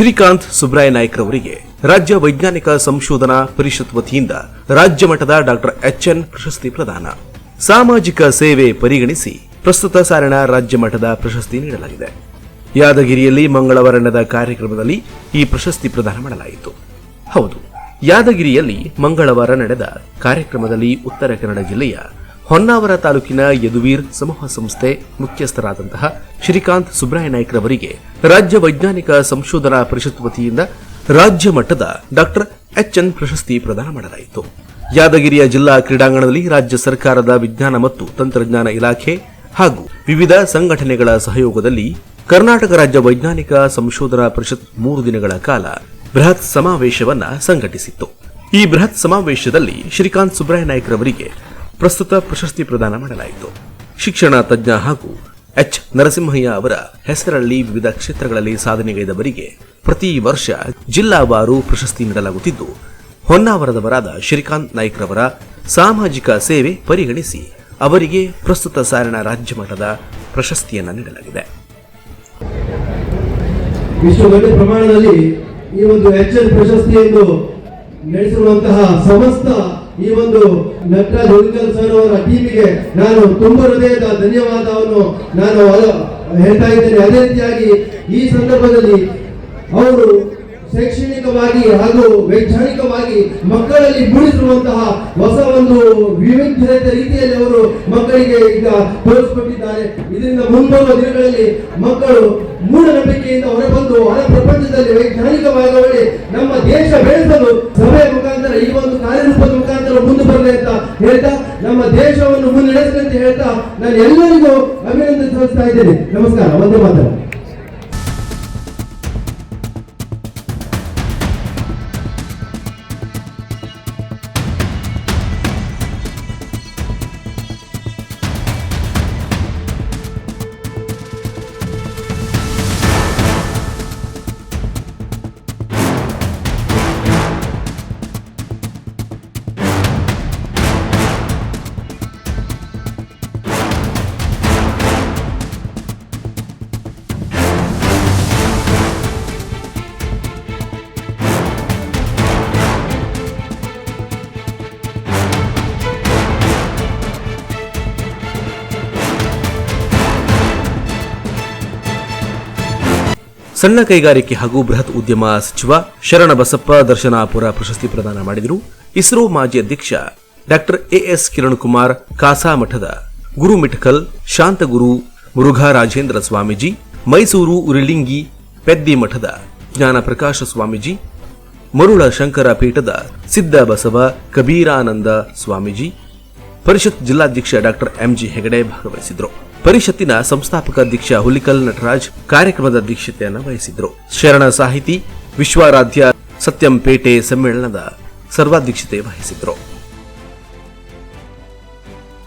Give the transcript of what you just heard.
ಶ್ರೀಕಾಂತ್ ಸುಬ್ರಾಯ ನಾಯ್ಕ ರವರಿಗೆ ರಾಜ್ಯ ವೈಜ್ಞಾನಿಕ ಸಂಶೋಧನಾ ಪರಿಷತ್ ವತಿಯಿಂದ ರಾಜ್ಯ ಮಟ್ಟದ ಡಾಕ್ಟರ್ ಎಚ್ಎನ್ ಪ್ರಶಸ್ತಿ ಪ್ರದಾನ. ಸಾಮಾಜಿಕ ಸೇವೆ ಪರಿಗಣಿಸಿ ಪ್ರಸ್ತುತ ಸಾಲಿನ ರಾಜ್ಯ ಮಟ್ಟದ ಪ್ರಶಸ್ತಿ ನೀಡಲಾಗಿದೆ. ಯಾದಗಿರಿಯಲ್ಲಿ ಮಂಗಳವಾರ ನಡೆದ ಕಾರ್ಯಕ್ರಮದಲ್ಲಿ ಈ ಪ್ರಶಸ್ತಿ ಪ್ರದಾನ ಮಾಡಲಾಯಿತು. ಹೌದು, ಯಾದಗಿರಿಯಲ್ಲಿ ಮಂಗಳವಾರ ನಡೆದ ಕಾರ್ಯಕ್ರಮದಲ್ಲಿ ಉತ್ತರ ಕನ್ನಡ ಜಿಲ್ಲೆಯ ಹೊನ್ನಾವರ ತಾಲೂಕಿನ ಯದುವೀರ್ ಸಮೂಹ ಸಂಸ್ಥೆ ಮುಖ್ಯಸ್ಥರಾದಂತಹ ಶ್ರೀಕಾಂತ್ ಸುಬ್ರಾಯ ನಾಯ್ಕ ರವರಿಗೆ ರಾಜ್ಯ ವೈಜ್ಞಾನಿಕ ಸಂಶೋಧನಾ ಪರಿಷತ್ ವತಿಯಿಂದ ರಾಜ್ಯ ಮಟ್ಟದ ಡಾಕ್ಟರ್ ಎಚ್ಎನ್ ಪ್ರಶಸ್ತಿ ಪ್ರದಾನ ಮಾಡಲಾಯಿತು. ಯಾದಗಿರಿಯ ಜಿಲ್ಲಾ ಕ್ರೀಡಾಂಗಣದಲ್ಲಿ ರಾಜ್ಯ ಸರ್ಕಾರದ ವಿಜ್ಞಾನ ಮತ್ತು ತಂತ್ರಜ್ಞಾನ ಇಲಾಖೆ ಹಾಗೂ ವಿವಿಧ ಸಂಘಟನೆಗಳ ಸಹಯೋಗದಲ್ಲಿ ಕರ್ನಾಟಕ ರಾಜ್ಯ ವೈಜ್ಞಾನಿಕ ಸಂಶೋಧನಾ ಪರಿಷತ್ 3 ದಿನಗಳ ಕಾಲ ಬೃಹತ್ ಸಮಾವೇಶವನ್ನ ಸಂಘಟಿಸಿತ್ತು. ಈ ಬೃಹತ್ ಸಮಾವೇಶದಲ್ಲಿ ಶ್ರೀಕಾಂತ್ ಸುಬ್ರಾಯ ನಾಯ್ಕ ರವರಿಗೆ ಪ್ರಸ್ತುತ ಪ್ರಶಸ್ತಿ ಪ್ರದಾನ ಮಾಡಲಾಯಿತು. ಶಿಕ್ಷಣ ತಜ್ಞ ಹಾಗೂ ಎಚ್ ನರಸಿಂಹಯ್ಯ ಅವರ ಹೆಸರಲ್ಲಿ ವಿವಿಧ ಕ್ಷೇತ್ರಗಳಲ್ಲಿ ಸಾಧನೆಗೈದವರಿಗೆ ಪ್ರತಿ ವರ್ಷ ಜಿಲ್ಲಾವಾರು ಪ್ರಶಸ್ತಿ ನೀಡಲಾಗುತ್ತಿದ್ದು, ಹೊನ್ನಾವರದವರಾದ ಶ್ರೀಕಾಂತ್ ನಾಯ್ಕ ರವರ ಸಾಮಾಜಿಕ ಸೇವೆ ಪರಿಗಣಿಸಿ ಅವರಿಗೆ ಪ್ರಸ್ತುತ ಸಾಲಿನ ರಾಜ್ಯ ಮಟ್ಟದ ಪ್ರಶಸ್ತಿಯನ್ನು ನೀಡಲಾಗಿದೆ. ಇಷ್ಟು ದೊಡ್ಡ ಪ್ರಮಾಣದಲ್ಲಿ ಈ ಒಂದು ಎಚ್ಎನ್ ಪ್ರಶಸ್ತಿಯನ್ನು ನಡೆಸಿರುವಂತಹ ಸಮಸ್ತ ಈ ಒಂದು ನಟರಾಜ್ ಹುಲಿಕಲ್ ಸರ್ ಅವರ ಟೀಮಿಗೆ ನಾನು ತುಂಬ ಹೃದಯದ ಧನ್ಯವಾದವನ್ನು ನಾನು ಹೇಳ್ತಾ ಇದ್ದೇನೆ. ಅದೇ ರೀತಿಯಾಗಿ ಈ ಸಂದರ್ಭದಲ್ಲಿ ಅವರು ಶೈಕ್ಷಣಿಕವಾಗಿ ಹಾಗೂ ವೈಜ್ಞಾನಿಕವಾಗಿ ಮಕ್ಕಳಲ್ಲಿ ಮೂಡಿಸಿರುವಂತಹ ಹೊಸ ಒಂದು ವಿವಿಧ ರೀತಿಯಲ್ಲಿ ಅವರು ಮಕ್ಕಳಿಗೆ ಈಗ ತೋರಿಸಿಕೊಟ್ಟಿದ್ದಾರೆ. ಇದರಿಂದ ಮುಂಬರುವ ದಿನಗಳಲ್ಲಿ ಮಕ್ಕಳು ಮೂಢನಂಬಿಕೆಯಿಂದ ಹೊರಬಂದು ಹೊರ ಪ್ರಪಂಚದಲ್ಲಿ ವೈಜ್ಞಾನಿಕವಾಗಿ ನಮ್ಮ ದೇಶ ಬೆಳೆಸಲು ಸಭೆಯ ಮುಖಾಂತರ ಈ ಒಂದು ಕಾರ್ಯರೂಪದ ಮುಖಾಂತರ ಮುಂದೆ ಬರಲಿ ಅಂತ ಹೇಳ್ತಾ ನಮ್ಮ ದೇಶವನ್ನು ಮುನ್ನಡೆಸಲಿ ಅಂತ ಹೇಳ್ತಾ ನಾನು ಎಲ್ಲರಿಗೂ ಅಭಿನಂದನೆ ಸಲ್ಲಿಸ್ತಾ ಇದ್ದೇನೆ. ನಮಸ್ಕಾರ. ಒಂದೇ ಮಾತು. ಸಣ್ಣ ಕೈಗಾರಿಕೆ ಹಾಗೂ ಬೃಹತ್ ಉದ್ಯಮ ಸಚಿವ ಶರಣಬಸಪ್ಪ ದರ್ಶನಾಪುರ ಪ್ರಶಸ್ತಿ ಪ್ರದಾನ ಮಾಡಿದರು. ಇಸ್ರೋ ಮಾಜಿ ಅಧ್ಯಕ್ಷ ಡಾಕ್ಟರ್ ಎಎಸ್ ಕಿರಣ್ ಕುಮಾರ್ ಕಾಸಾಮಠದ ಗುರುಮಿಠಕಲ್ ಶಾಂತಗುರು ಮುರುಘರಾಜೇಂದ್ರ ಸ್ವಾಮೀಜಿ, ಮೈಸೂರು ಉರಿಲಿಂಗಿ ಪೆದ್ದಿ ಮಠದ ಜ್ಞಾನ ಪ್ರಕಾಶ ಸ್ವಾಮೀಜಿ, ಮರುಳ ಶಂಕರ ಪೀಠದ ಸಿದ್ದ ಬಸವ ಕಬೀರಾನಂದ ಸ್ವಾಮೀಜಿ, ಪರಿಷತ್ ಜಿಲ್ಲಾಧ್ಯಕ್ಷ ಡಾಕ್ಟರ್ ಎಂಜಿ ಹೆಗಡೆ ಭಾಗವಹಿಸಿದ್ರು. ಪರಿಷತ್ತಿನ ಸಂಸ್ಥಾಪಕ ಅಧ್ಯಕ್ಷ ಹುಲಿಕಲ್ ನಟರಾಜ್ ಕಾರ್ಯಕ್ರಮದ ಅಧ್ಯಕ್ಷತೆಯನ್ನು ವಹಿಸಿದ್ರು. ಶರಣ ಸಾಹಿತಿ ವಿಶ್ವಾರಾಧ್ಯ ಸತ್ಯಂಪೇಟೆ ಸಮ್ಮೇಳನದ ಸರ್ವಾಧ್ಯಕ್ಷತೆ ವಹಿಸಿದ್ರು.